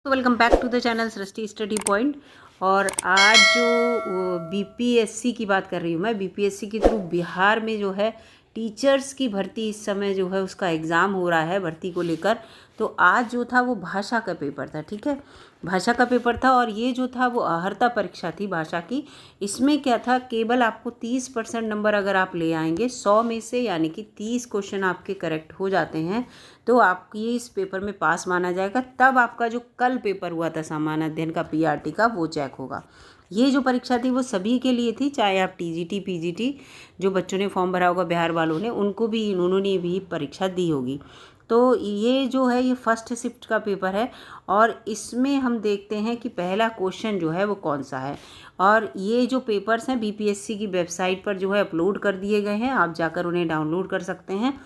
तो welcome back to the channel Srishti study point. और आज जो बीपीएससी की बात कर रही हूँ मैं, बीपीएससी के थ्रू बिहार में जो है टीचर्स की भर्ती इस समय जो है उसका एग्ज़ाम हो रहा है भर्ती को लेकर। तो आज जो था वो भाषा का पेपर था, ठीक है, भाषा का पेपर था। और ये जो था वो अर्हता परीक्षा थी भाषा की। इसमें क्या था, केवल आपको 30% नंबर अगर आप ले आएंगे 100 में से, यानी कि 30 क्वेश्चन आपके करेक्ट हो जाते हैं तो आपकी इस पेपर में पास माना जाएगा। तब आपका जो कल पेपर हुआ था सामान्य अध्ययन का पीआरटी का वो चेक होगा। ये जो परीक्षा थी वो सभी के लिए थी, चाहे आप टीजीटी पीजीटी जो बच्चों ने फॉर्म भरा होगा बिहार वालों ने, उनको भी उन्होंने भी परीक्षा दी होगी। तो ये जो है ये फर्स्ट शिफ्ट का पेपर है और इसमें हम देखते हैं कि पहला क्वेश्चन जो है वो कौन सा है। और ये जो पेपर्स हैं बीपीएससी की वेबसाइट पर जो है अपलोड कर दिए गए हैं, आप जाकर उन्हें डाउनलोड कर सकते हैं।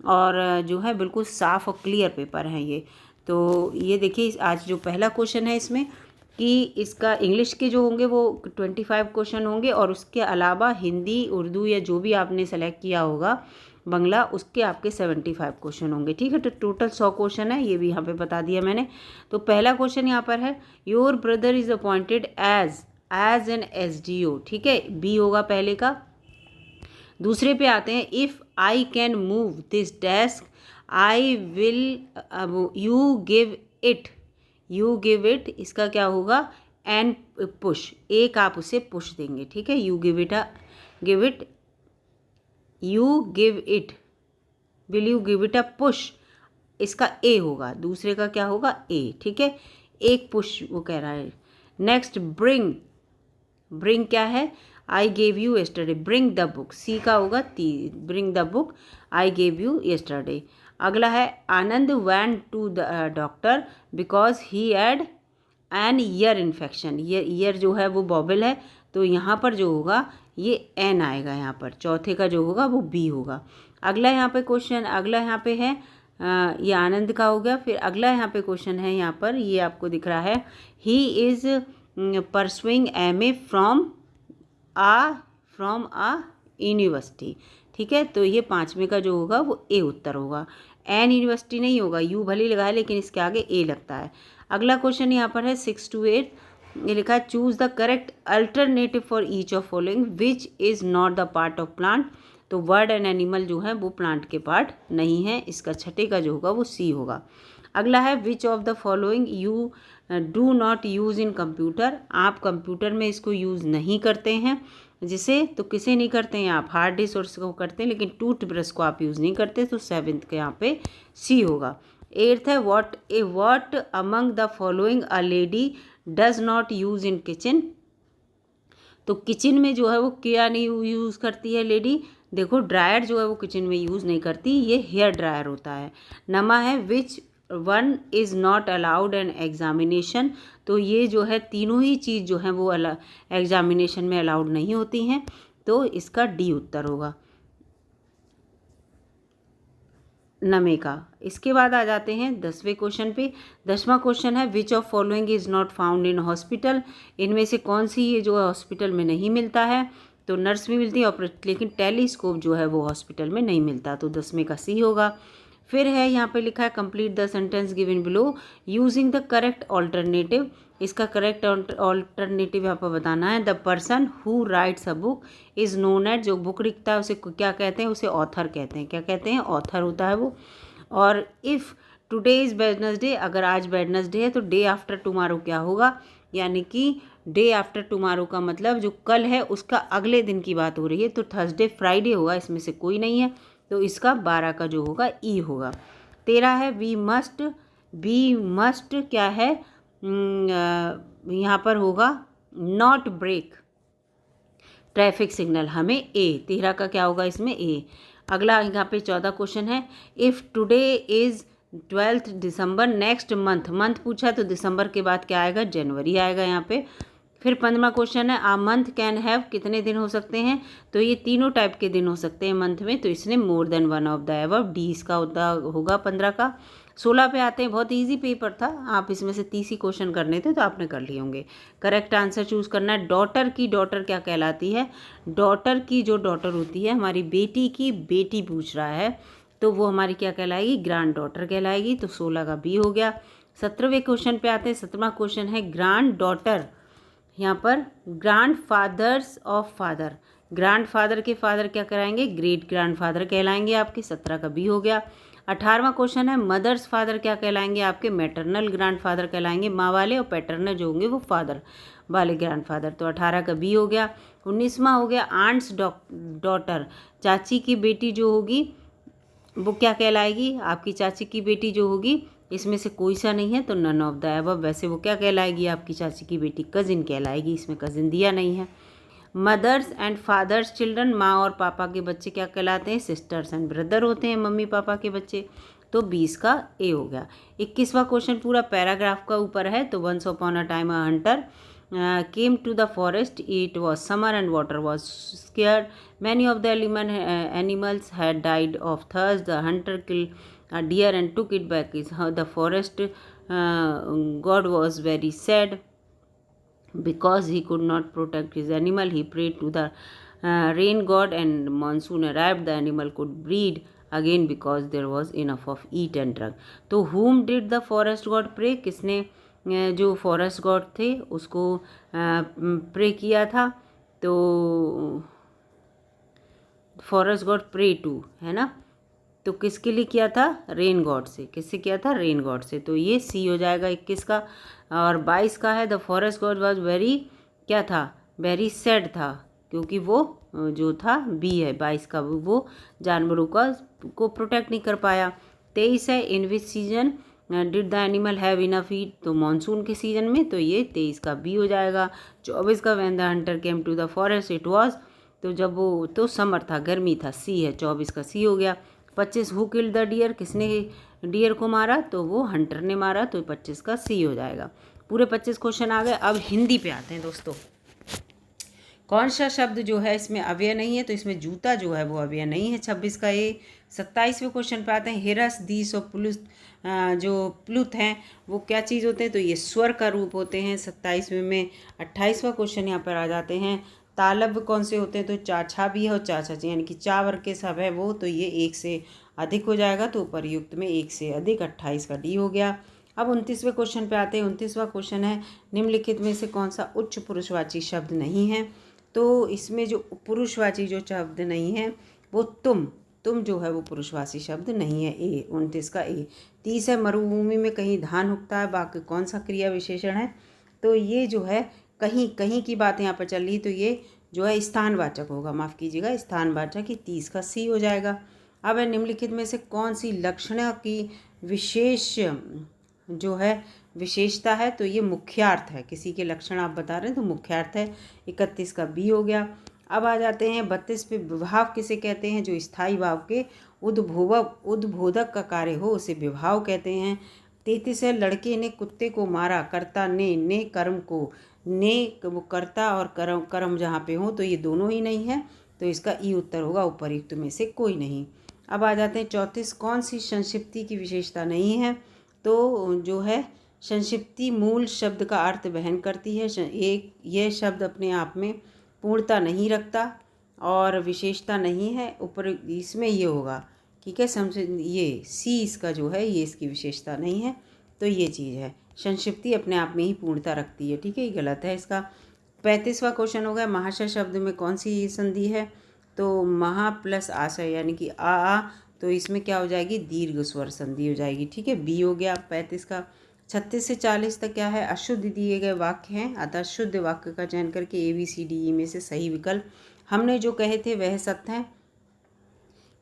और जो है बिल्कुल साफ़ और क्लियर पेपर हैं ये। तो ये देखिए आज जो पहला क्वेश्चन है इसमें कि इसका इंग्लिश के जो होंगे वो 25 क्वेश्चन होंगे और उसके अलावा हिंदी उर्दू या जो भी आपने सेलेक्ट किया होगा बंगला उसके आपके 75 क्वेश्चन होंगे, ठीक है। तो टोटल 100 क्वेश्चन है, ये भी यहाँ पे बता दिया मैंने। तो पहला क्वेश्चन यहाँ पर है, your brother is appointed as an SDO, ठीक है, बी होगा पहले का। दूसरे पे आते हैं, if I can move this desk I will you give it, इसका क्या होगा, एंड पुश, एक आप उसे पुश देंगे, ठीक है। You give it will you give it a push, इसका ए होगा, दूसरे का क्या होगा, ए, ठीक है, एक पुश वो कह रहा है। नेक्स्ट ब्रिंग क्या है, I gave you yesterday, bring the book, C का होगा bring the book I gave you yesterday. अगला है, Anand went to the doctor because he had an ear infection, ear जो है वो बॉबल है तो यहाँ पर जो होगा ये एन आएगा, यहाँ पर चौथे का जो होगा वो बी होगा। अगला यहाँ पे क्वेश्चन, अगला यहाँ पे है ये आनंद का हो गया। फिर अगला यहाँ पे क्वेश्चन है, यहाँ पर ये आपको दिख रहा है, he is pursuing MA from a university, ठीक है। तो ये पाँचवें का जो होगा वो ए उत्तर होगा, एन यूनिवर्सिटी नहीं होगा, यू भले लगा है लेकिन इसके आगे ए लगता है। अगला क्वेश्चन यहाँ पर है 6 to 8, ये लिखा है, choose the correct alternative for each of following which is not ड पार्ट ऑफ प्लांट। तो वर्ड एंड एनिमल जो है वो प्लांट के पार्ट नहीं है, इसका छठे का जो होगा वो सी होगा। अगला है, which of the following you do not use in computer, आप कंप्यूटर में इसको यूज़ नहीं करते हैं, जिसे तो किसे नहीं करते हैं आप, हार्ड डिस्क और इसको करते हैं लेकिन टूथब्रश को आप यूज़ नहीं करते, तो 7th के यहाँ पे सी होगा। 8th है, what among the following a lady does not use in kitchen, तो किचन में जो है वो क्या नहीं यूज़ करती है लेडी, देखो ड्रायर जो है वो किचन में यूज़ नहीं करती, ये हेयर ड्रायर होता है। नमा है, which one is not allowed an examination, तो ये जो है तीनों ही चीज़ जो है वो एग्जामिनेशन में अलाउड नहीं होती हैं, तो इसका डी उत्तर होगा नमे का। इसके बाद आ जाते हैं 10वें क्वेश्चन पे। 10वां क्वेश्चन है, which of following is not found in hospital, इनमें से कौन सी ये जो है हॉस्पिटल में नहीं मिलता है, तो नर्स भी मिलती है और लेकिन टेलीस्कोप जो है वो हॉस्पिटल में नहीं मिलता, तो 10वें का सी होगा। फिर है यहाँ पे लिखा है, complete the sentence given below using the correct alternative, इसका करेक्ट ऑल्टरनेटिव यहाँ पर बताना है। The person who rights a book is known at, जो बुक लिखता है उसे क्या कहते हैं, उसे ऑथर कहते हैं, क्या कहते हैं, ऑथर होता है वो। और इफ़ टुडे इज़ वेडनेसडे, अगर आज वेडनेसडे है तो डे आफ्टर टुमारो क्या होगा, यानी कि डे आफ्टर टुमारो का मतलब जो कल है उसका अगले दिन की बात हो रही है, तो थर्सडे फ्राइडे होगा, इसमें से कोई नहीं है, तो इसका 12 का जो होगा ई होगा। 13 है, वी मस्ट क्या है, यहाँ पर होगा नॉट ब्रेक ट्रैफिक सिग्नल, हमें ए, 13 का क्या होगा इसमें ए। अगला यहाँ पे 14 क्वेश्चन है, if today is 12th December next month पूछा तो दिसंबर के बाद क्या आएगा, जनवरी आएगा यहाँ पे। फिर 15वां क्वेश्चन है, आ मंथ कैन हैव, कितने दिन हो सकते हैं, तो ये तीनों टाइप के दिन हो सकते हैं मंथ में, तो इसने more than one of the above, D इसका होगा 15 का। 16 पे आते हैं, बहुत इजी पेपर था, आप इसमें से 30 ही क्वेश्चन करने थे तो आपने कर लिए होंगे। करेक्ट आंसर चूज़ करना है। डॉटर क्या कहलाती है, डॉटर की जो डॉटर होती है हमारी बेटी की बेटी पूछ रहा है, तो वो हमारी क्या कहलाएगी, ग्रैंड डॉटर कहलाएगी, तो 16 का बी हो गया। 17वें क्वेश्चन पे आते हैं। 17वां क्वेश्चन है ग्रैंड डॉटर, यहाँ पर grand fathers of father, grand father के फादर क्या कराएंगे, ग्रेट ग्रैंड फादर कहलाएंगे आपके। 17 का बी हो गया। 18वां क्वेश्चन है मदर्स फादर क्या कहलाएंगे आपके, मैटरनल ग्रैंड फादर कहलाएंगे माँ वाले, और पैटर्नल जो होंगे वो फादर वाले ग्रैंड फादर। तो 18 का बी हो गया। 19वां हो गया आंट्स डॉटर, चाची की बेटी जो होगी वो क्या कहलाएगी, आपकी चाची की बेटी जो होगी, इसमें से कोई सा नहीं है तो नन ऑफ द अबव। वैसे वो क्या कहलाएगी आपकी चाची की बेटी, कजिन कहलाएगी, इसमें कजिन दिया नहीं है। मदर्स एंड फादर्स चिल्ड्रन, माँ और पापा के बच्चे क्या कहलाते हैं, सिस्टर्स एंड ब्रदर होते हैं मम्मी पापा के बच्चे। तो 20 का ए हो गया। 21वां क्वेश्चन पूरा पैराग्राफ का ऊपर है। तो once upon a time a hunter came to the forest. It was summer and water was scarce. Many of the animals had died of thirst. The hunter killed a deer and took it back. The forest god was very sad because he could not protect his animal. He prayed to the rain god, and monsoon arrived. The animal could breed again because there was enough of eat and drink. तो whom did the forest god pray? किसने जो forest God थे उसको pray किया था? तो forest God pray to, है ना, तो किसके लिए किया था, रेन गॉड से। किससे किया था, रेन गॉड से। तो ये सी हो जाएगा 21 का। और 22 का है the forest God was very, क्या था, वेरी सैड था, क्योंकि वो जो था बी है 22 का, वो जानवरों का को प्रोटेक्ट नहीं कर पाया। 23 है in which season did the animal have enough eat, तो मानसून के सीजन में, तो ये 23 का बी हो जाएगा। 24 का when the hunter came to the forest it was, तो जब वो तो समर था, गर्मी था, सी है, 24 का सी हो गया। 25 हु किल्ड द डियर, किसने डियर को मारा, तो वो हंटर ने मारा, तो 25 का सी हो जाएगा। पूरे 25 क्वेश्चन आ गए। अब हिंदी पे आते हैं दोस्तों। कौन सा शब्द जो है इसमें अव्यय नहीं है, तो इसमें जूता जो है वो अव्यय नहीं है। 26 का ए। 27वें क्वेश्चन पे आते हैं हिरस दीस और पुलुस, जो प्लुत हैं वो क्या चीज़ होते हैं, तो ये स्वर का रूप होते हैं 27वें में। 28वां क्वेश्चन यहाँ पर आ जाते हैं तालब कौन से होते हैं, तो चाछा भी है और चाचा जी, यानी कि चा वर्ग के सब है वो, तो ये 1 से अधिक हो जाएगा, तो उपरयुक्त में 1 से अधिक। 28 का डी हो गया। अब 29वें क्वेश्चन पे आते हैं। 29वां क्वेश्चन है निम्नलिखित में से कौन सा उच्च पुरुषवाची शब्द नहीं है, तो इसमें जो पुरुषवाची जो शब्द नहीं है वो तुम जो है वो पुरुषवाची शब्द नहीं है, ए। 29 का ए। 30 है मरुभूमि में कहीं धान उगता है, बाकी कौन सा क्रिया विशेषण है, तो ये जो है कहीं कहीं की बात यहाँ पर चल रही, तो ये जो है स्थानवाचक होगा, माफ़ कीजिएगा स्थानवाचक ही। 30 का सी हो जाएगा। अब है निम्नलिखित में से कौन सी लक्षणा की विशेष जो है विशेषता है, तो ये मुख्यार्थ है, किसी के लक्षण आप बता रहे हैं तो मुख्यार्थ है। 31 का बी हो गया। अब आ जाते हैं 32 पे, विभाव किसे कहते हैं, जो स्थायी भाव के उद्बोधक का कार्य हो उसे विभाव कहते हैं। 33 है लड़के ने कुत्ते को मारा, कर्ता ने कर्म को, ने वो कर्ता और कर्म जहाँ पे हो तो ये दोनों ही नहीं है, तो इसका ई उत्तर होगा, उपरयुक्त में से कोई नहीं। अब आ जाते हैं 34, कौन सी संक्षिप्ति की विशेषता नहीं है, तो जो है संक्षिप्ति मूल शब्द का अर्थ वहन करती है। एक यह शब्द अपने आप में पूर्णता नहीं रखता और विशेषता नहीं है, ऊपर इसमें ये होगा, ठीक है, ये सी इसका जो है ये इसकी विशेषता नहीं है, तो ये चीज़ है, संक्षिप्ति अपने आप में ही पूर्णता रखती है, ठीक है, ये गलत है इसका। 35वां क्वेश्चन हो गया महाशय शब्द में कौन सी संधि है, तो महा प्लस आशय यानी कि आ, तो इसमें क्या हो जाएगी, दीर्घ स्वर संधि हो जाएगी, ठीक है, बी हो गया 35 का। 36 से 40 तक क्या है, अशुद्ध दिए गए वाक्य हैं, अतः शुद्ध वाक्य का चयन करके ABCDE में से सही विकल्प हमने जो कहे थे वह सत्य है,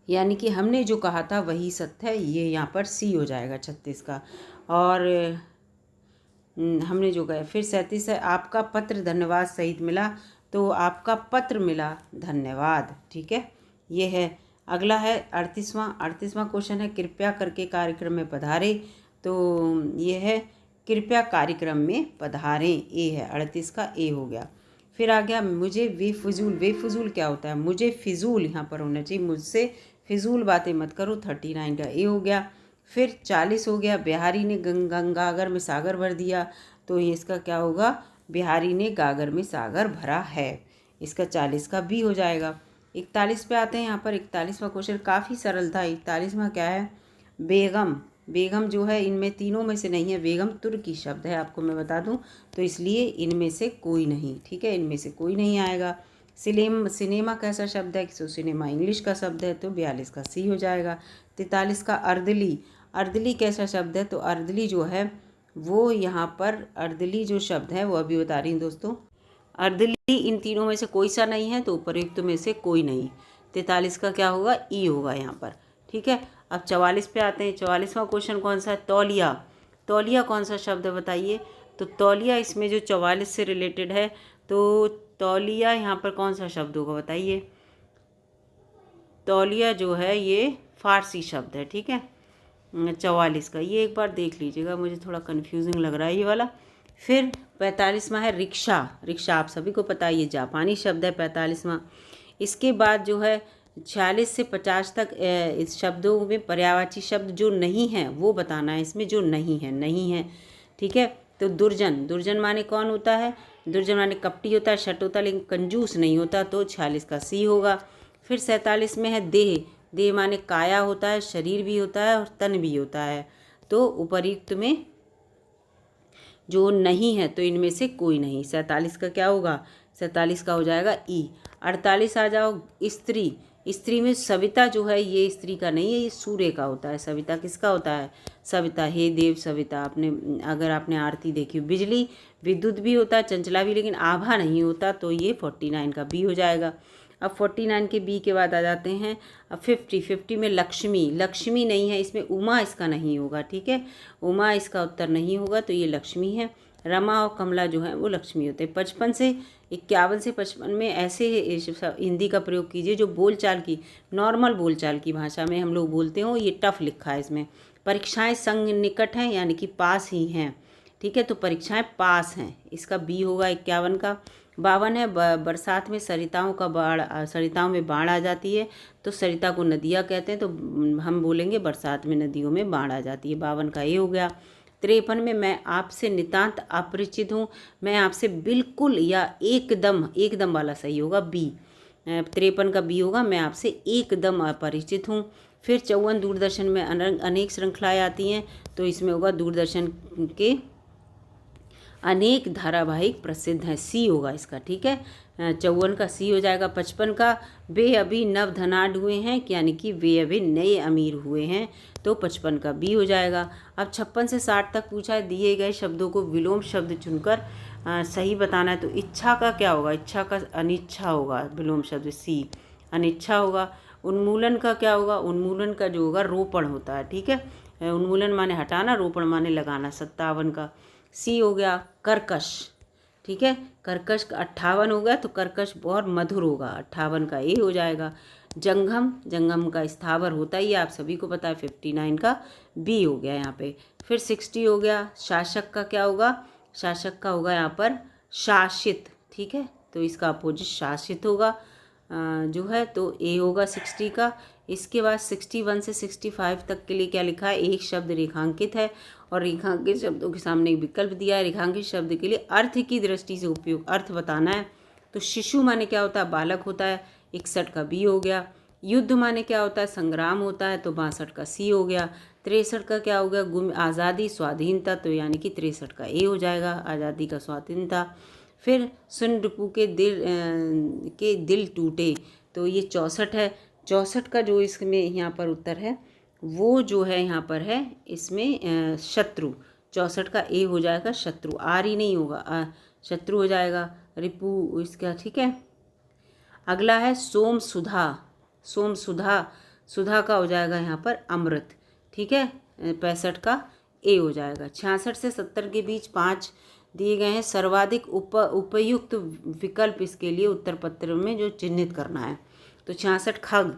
यानी कि हमने जो कहा था वही सत्य है, ये यहाँ पर सी हो जाएगा 36 का। और हमने जो कहा फिर 37 है आपका पत्र धन्यवाद सहित मिला, तो आपका पत्र मिला धन्यवाद, ठीक है, ये है। अगला है 38वां क्वेश्चन है कृपया करके कार्यक्रम में पधारे, तो ये है कृपया कार्यक्रम में पधारें, ए है, 38 का ए हो गया। फिर आ गया मुझे बेफजूल क्या होता है, मुझे फिजूल यहाँ पर होना चाहिए, मुझसे फिजूल बातें मत करो, 39 का ए हो गया। फिर 40 हो गया बिहारी ने गंगागर में सागर भर दिया, तो इसका क्या होगा, बिहारी ने गागर में सागर भरा है, इसका 40 का बी हो जाएगा। 41 पे आते हैं, यहाँ पर 41वां क्वेश्चन काफ़ी सरल था। 41वां क्या है, बेगम जो है इनमें तीनों में से नहीं है, बेगम तुर्की शब्द है, आपको मैं बता दूं, तो इसलिए इनमें से कोई नहीं, ठीक है, इनमें से कोई नहीं आएगा। सिनेमा कैसा शब्द है, सो सिनेमा इंग्लिश का शब्द है, तो 42 का सी हो जाएगा। 43 का अर्दली, अर्दली कैसा शब्द है, तो अर्दली जो है वो यहाँ पर अर्दली जो शब्द है वो अभी बता रही हूँ दोस्तों। अर्दली इन तीनों में से कोई सा नहीं है, तो उपयुक्त में से कोई नहीं। 43 का क्या होगा, ई होगा यहाँ पर, ठीक है। अब 44 पे आते हैं। 44वां क्वेश्चन कौन सा है, तौलिया। तौलिया कौन सा शब्द है बताइए, तो तौलिया इसमें जो 44 से रिलेटेड है, तो तौलिया यहाँ पर कौन सा शब्द होगा बताइए। तौलिया जो है ये फारसी शब्द है, ठीक है। 44 का ये एक बार देख लीजिएगा, मुझे थोड़ा कन्फ्यूजिंग लग रहा है ये वाला। फिर 45वां है रिक्शा। रिक्शा आप सभी को पता है ये जापानी शब्द है 45वां। इसके बाद जो है 46 से 50 तक इस शब्दों में पर्यायवाची शब्द जो नहीं है वो बताना है, इसमें जो नहीं है, ठीक है। तो दुर्जन, दुर्जन माने कौन होता है, दुर्जन माने कपटी होता है, शट होता है, लेकिन कंजूस नहीं होता, तो 46 का सी होगा। फिर 47 में है देह। देह माने काया होता है, शरीर भी होता है और तन भी होता है, तो उपयुक्त में जो नहीं है तो इनमें से कोई नहीं। 47 का क्या होगा, 47 का हो जाएगा ई। 48 आ जाओ, स्त्री। स्त्री में सविता जो है ये स्त्री का नहीं है, ये सूर्य का होता है। सविता किसका होता है, सविता, हे देव सविता। अगर आपने आरती देखी। बिजली, विद्युत भी होता है, चंचला भी, लेकिन आभा नहीं होता, तो ये 49 का बी हो जाएगा। अब 49 के बी के बाद आ जाते हैं अब 50 में लक्ष्मी। लक्ष्मी नहीं है इसमें, उमा इसका नहीं होगा, ठीक है, उमा इसका उत्तर नहीं होगा, तो ये लक्ष्मी है। रमा और कमला जो है वो लक्ष्मी होते हैं। 55 से 51 से 55 में ऐसे हिंदी का प्रयोग कीजिए जो बोलचाल की, नॉर्मल बोलचाल की भाषा में हम लोग बोलते हो। ये टफ लिखा है इसमें। परीक्षाएं संग निकट हैं, यानी कि पास ही हैं, ठीक है, तो परीक्षाएं पास हैं, इसका बी होगा 51 का। 52 है बरसात में सरिताओं का बाढ़, सरिताओं में बाढ़ आ जाती है, तो सरिता को नदियाँ कहते हैं, तो हम बोलेंगे बरसात में नदियों में बाढ़ आ जाती है। 52 का ए हो गया। 53 में मैं आपसे नितांत अपरिचित हूँ। मैं आपसे बिल्कुल या एकदम, एकदम वाला सही होगा बी। 53 का बी होगा, मैं आपसे एकदम अपरिचित हूँ। फिर 54 दूरदर्शन में अनेक श्रृंखलाएँ आती हैं, तो इसमें होगा दूरदर्शन के अनेक धारावाहिक प्रसिद्ध हैं, सी होगा इसका, ठीक है। 54 का सी हो जाएगा। 55 का वे अभी नव धनाढ्य हुए हैं, यानी कि वे अभी नए अमीर हुए हैं, तो 55 का बी हो जाएगा। अब 56 से 60 तक पूछा है, दिए गए शब्दों को विलोम शब्द चुनकर सही बताना है, तो इच्छा का क्या होगा, इच्छा का अनिच्छा होगा, विलोम शब्द सी अनिच्छा होगा। उन्मूलन का क्या होगा, उन्मूलन का जो होगा रोपण होता है, ठीक है। उन्मूलन माने हटाना, रोपण माने लगाना। 57 का सी हो गया। कर्कश, ठीक है, कर्कश का 58 हो गया, तो कर्कश बहुत मधुर होगा, 58 का ए हो जाएगा। जंगम, जंगम का स्थावर होता ही है, आप सभी को पता है, 59 का बी हो गया यहाँ पे। फिर 60 हो गया। शासक का क्या होगा, शासक का होगा यहाँ पर शासित, ठीक है, तो इसका अपोजिट शासित होगा जो है, तो ए होगा 60 का। इसके बाद 61 से 65 तक के लिए क्या लिखा है, एक शब्द रेखांकित है और रेखांकित शब्दों के सामने एक विकल्प दिया है। रेखांकित शब्द के लिए अर्थ की दृष्टि से उपयोग, अर्थ बताना है, तो शिशु माने क्या होता है, बालक होता है, 61 का बी हो गया। युद्ध माने क्या होता है, संग्राम होता है, तो 62 का सी हो गया। 63 का क्या हो गया, गुम, आज़ादी, स्वाधीनता, तो यानी कि 63 का ए हो जाएगा, आज़ादी का स्वाधीनता। फिर सुन रिपू के दिल टूटे, तो ये 64 है। 64 का जो इसमें यहाँ पर उत्तर है वो जो है यहाँ पर है इसमें शत्रु। 64 का ए हो जाएगा शत्रु, आर ही नहीं होगा, शत्रु हो जाएगा। रिपु इसका, ठीक है। अगला है सोम सुधा। सोम सुधा, सुधा का हो जाएगा यहाँ पर अमृत, ठीक है। 65 का ए हो जाएगा। 66 से 70 के बीच 5 दिए गए हैं। सर्वाधिक उपयुक्त विकल्प इसके लिए उत्तर पत्र में जो चिन्हित करना है, तो 66 खग।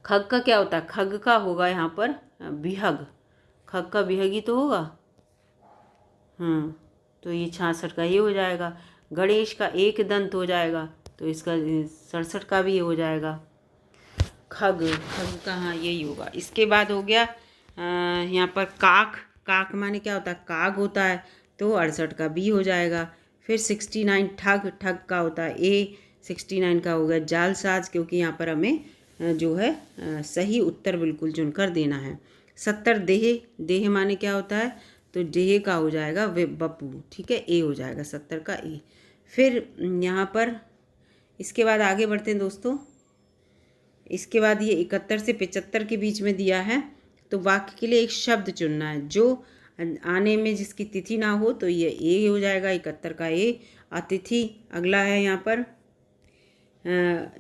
खग का क्या होता है, खग का होगा यहाँ पर विहग, खग का विहगी तो होगा, तो ये 66 का ये हो जाएगा। गणेश का एक दंत हो जाएगा, तो इसका 67 का भी ये हो जाएगा। खग, खग का हाँ यही होगा। इसके बाद हो गया यहाँ पर काक। काक माने क्या होता है, काग होता है, तो 68 का बी हो जाएगा। फिर 69 ठग, ठग का होता है ए। 69 का हो गया जालसाज, क्योंकि यहाँ पर हमें जो है सही उत्तर बिल्कुल चुनकर देना है। 70 देह, देह माने क्या होता है, तो देह का हो जाएगा वे बपू, ठीक है, ए हो जाएगा 70 का ए। फिर यहाँ पर इसके बाद आगे बढ़ते हैं दोस्तों। इसके बाद ये 71 से 75 के बीच में दिया है, तो वाक्य के लिए एक शब्द चुनना है जो आने में जिसकी तिथि ना हो, तो ये ए हो जाएगा 71 का ए। अतिथि अगला है यहाँ पर,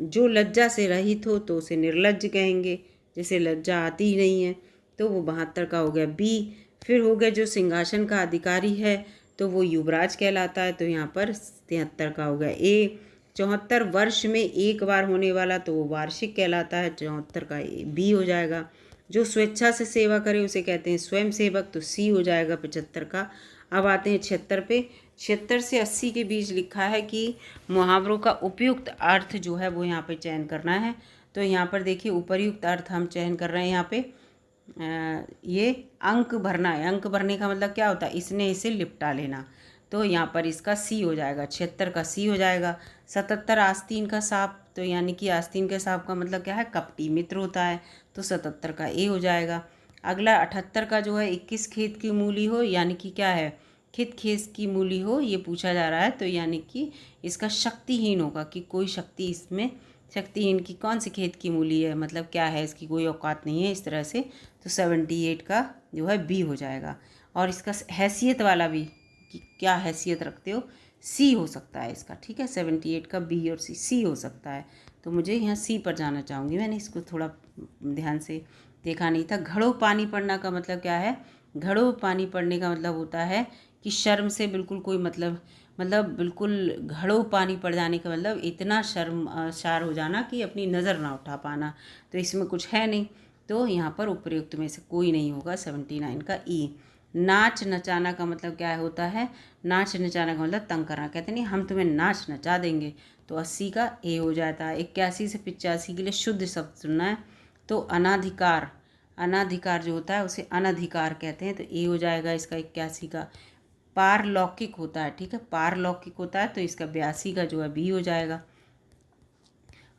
जो लज्जा से रहित हो तो उसे निर्लज्ज कहेंगे, जैसे लज्जा आती ही नहीं है, तो वो 72 का हो गया बी। फिर हो गया जो सिंहासन का अधिकारी है तो वो युवराज कहलाता है, तो यहाँ पर 73 का हो गया ए। 74 वर्ष में एक बार होने वाला तो वो वार्षिक कहलाता है, 74 का बी हो जाएगा। जो स्वेच्छा से सेवा करे उसे कहते हैं स्वयं सेवक, तो सी हो जाएगा 75 का। अब आते हैं 76 पे। 76 से 80 के बीच लिखा है कि मुहावरों का उपयुक्त अर्थ जो है वो यहाँ पे चयन करना है। तो यहाँ पर देखिए उपयुक्त अर्थ हम चयन कर रहे हैं यहाँ पे। ये अंक भरना है, अंक भरने का मतलब क्या होता है, इसने इसे लिपटा लेना, तो यहाँ पर इसका सी हो जाएगा, 76 का सी हो जाएगा। 77 आस्तीन का सांप, तो यानी कि आस्तीन के सांप का मतलब क्या है, कपटी मित्र होता है, तो 77 का ए हो जाएगा। अगला 78 का जो है 21 खेत की मूली हो, यानी कि क्या है, खेत की मूली हो, ये पूछा जा रहा है, तो यानी कि इसका शक्तिहीन होगा कि कोई शक्ति इसमें, शक्तिहीन की कौन सी खेत की मूली है, मतलब क्या है, इसकी कोई औकात नहीं है, इस तरह से, तो 78 का जो है बी हो जाएगा। और इसका हैसियत वाला भी कि क्या हैसियत रखते हो, सी हो सकता है इसका, ठीक है, 78 का बी और सी हो सकता है, तो मुझे यहाँ सी पर जाना चाहूँगी। मैंने इसको थोड़ा ध्यान से देखा नहीं था। घड़ों पानी पड़ना का मतलब क्या है, घड़ों पानी पड़ने का मतलब होता है कि शर्म से बिल्कुल कोई मतलब बिल्कुल घड़ों पानी पड़ जाने का मतलब इतना शर्मसार हो जाना कि अपनी नज़र ना उठा पाना, तो इसमें कुछ है नहीं, तो यहाँ पर उपयुक्त में से कोई नहीं होगा, 79 का ई। नाच नचाना का मतलब क्या होता है, नाच नचाना का मतलब तंग करना, कहते नहीं हम तुम्हें नाच नचा देंगे, तो 80 का ए हो जाता है। 81 से 85 के लिए शुद्ध शब्द सुनना है, तो अनाधिकार, अनाधिकार जो होता है उसे अनधिकार कहते हैं, तो ए हो जाएगा इसका 81 का। पारलौकिक होता है, ठीक है, पारलौकिक होता है, तो इसका 82 का जो है बी हो जाएगा।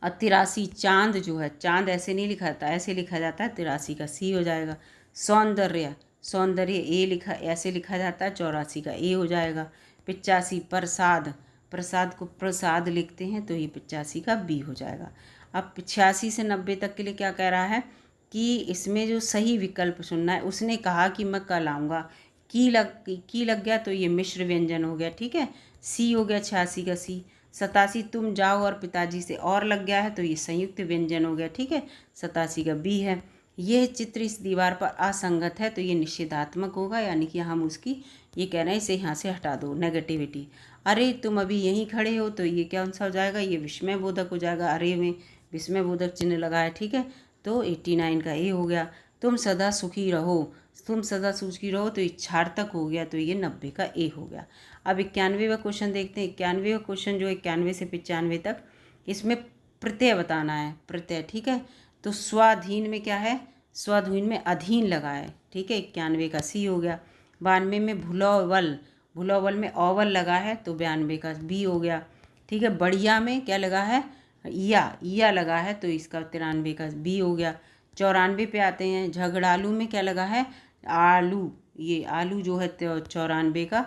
83 चांद जो है, चांद ऐसे नहीं लिखा जाता, ऐसे लिखा जाता है, 83 का सी हो जाएगा। सौंदर्य, सौंदर्य ए लिखा, ऐसे लिखा जाता है, 84 का ए हो जाएगा। 85 प्रसाद, प्रसाद को प्रसाद लिखते हैं, तो ये 85 का बी हो जाएगा। अब 86 से 90 तक के लिए क्या कह रहा है कि इसमें जो सही विकल्प सुनना है, उसने कहा कि मैं कल आऊँगा, की लग गया, तो ये मिश्र व्यंजन हो गया, ठीक है, सी हो गया 86 का सी। 87 तुम जाओ और पिताजी से और लग गया है, तो ये संयुक्त व्यंजन हो गया, ठीक है, 87 का बी है। यह चित्र इस दीवार पर असंगत है, तो ये निषेधात्मक होगा, यानी कि हम उसकी, ये कह रहे हैं इसे यहाँ से हटा दो, नेगेटिविटी। अरे तुम अभी यहीं खड़े हो, तो ये क्या सा हो जाएगा, ये विस्मय बोधक हो जाएगा, अरे में विस्मय बोधक चिन्ह लगा है, ठीक है, तो 89 का ए हो गया। तुम सदा सुखी रहो, तुम सदा सुखी रहो, तो इच्छार्थक हो गया, तो ये 90 का ए हो गया। अब 91वां क्वेश्चन देखते हैं। 91वां क्वेश्चन जो 91 से 95 तक, इसमें प्रत्यय बताना है, प्रत्यय, ठीक है, तो स्वाधीन में क्या है, स्वाधीन में अधीन लगा है, ठीक है, 91 का सी हो गया। 92 में भुलौवल, भुलौवल में ओवल लगा है, तो 92 का बी हो गया, ठीक है। बढ़िया में क्या लगा है, या लगा है, तो इसका 93 का बी हो गया। 94 पे आते हैं। झगड़ालू में क्या लगा है, आलू, ये आलू जो है, तो 94 का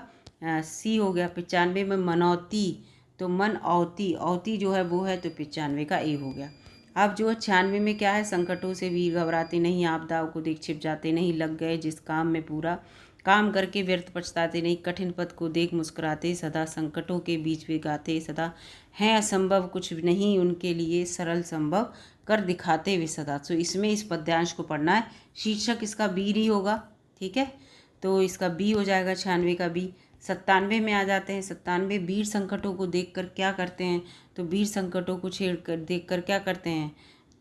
सी हो गया। 95 में मनौती, तो मन औती, औती जो है वो है, तो 95 का ए हो गया। अब जो 96 में क्या है, संकटों से वीर घबराते नहीं, आपदाओं को देख छिप जाते नहीं, लग गए जिस काम में पूरा, काम करके व्यर्थ पछताते नहीं, कठिन पथ को देख मुस्कुराते, सदा संकटों के बीच वे गाते, सदा हैं असंभव कुछ नहीं उनके लिए, सरल संभव कर दिखाते वे सदा। तो इसमें इस पद्यांश को पढ़ना है, शीर्षक इसका वीर ही होगा, ठीक है, तो इसका बी हो जाएगा, 96 का बी। 97 में आ जाते हैं। 97 वीर संकटों को देखकर क्या करते हैं, तो वीर संकटों को छेड़ कर देख कर क्या करते हैं,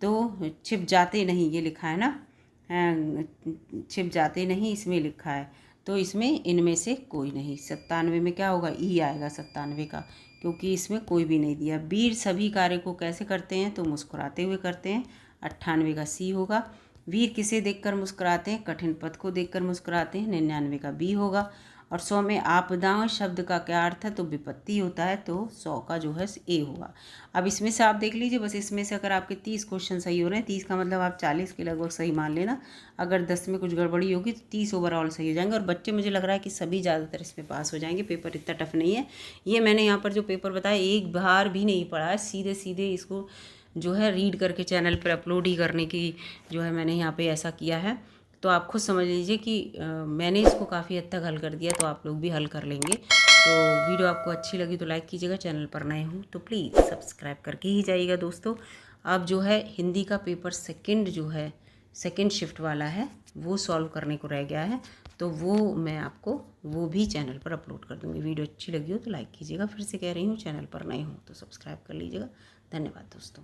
तो छिप जाते नहीं, ये लिखा है ना, छिप जाते नहीं इसमें लिखा है, तो इसमें इनमें से कोई नहीं। 97 में क्या होगा, ई आएगा 97 का, क्योंकि इसमें कोई भी नहीं दिया। वीर सभी कार्य को कैसे करते हैं, तो मुस्कुराते हुए करते हैं, 98 का सी होगा। वीर किसे देखकर मुस्कुराते हैं, कठिन पथ को देखकर मुस्कुराते हैं, 99 का बी होगा। और 100 में आपदा शब्द का क्या अर्थ है, तो विपत्ति होता है, तो 100 का जो है ए होगा। अब इसमें से आप देख लीजिए, बस इसमें से अगर आपके 30 क्वेश्चन सही हो रहे हैं, 30 का मतलब आप 40 के लगभग सही मान लेना। अगर 10 में कुछ गड़बड़ी होगी तो 30 ओवरऑल सही हो जाएंगे। और बच्चे मुझे लग रहा है कि सभी ज़्यादातर इसमें पास हो जाएंगे, पेपर इतना टफ नहीं है। ये मैंने यहाँ पर जो पेपर बताया एक बार भी नहीं पढ़ा है, सीधे सीधे इसको जो है रीड करके चैनल पर अपलोड ही करने की जो है मैंने यहाँ पे ऐसा किया है। तो आप खुद समझ लीजिए कि मैंने इसको काफ़ी हद तक हल कर दिया, तो आप लोग भी हल कर लेंगे। तो वीडियो आपको अच्छी लगी तो लाइक कीजिएगा, चैनल पर नए हो तो प्लीज़ सब्सक्राइब करके ही जाइएगा दोस्तों। अब जो है हिंदी का पेपर सेकंड शिफ्ट वाला है, वो सॉल्व करने को रह गया है, तो वो मैं आपको वो भी चैनल पर अपलोड कर दूँगी। वीडियो अच्छी लगी हो तो लाइक कीजिएगा। फिर से कह रही हूँ, चैनल पर नए हो तो सब्सक्राइब कर लीजिएगा। धन्यवाद दोस्तों।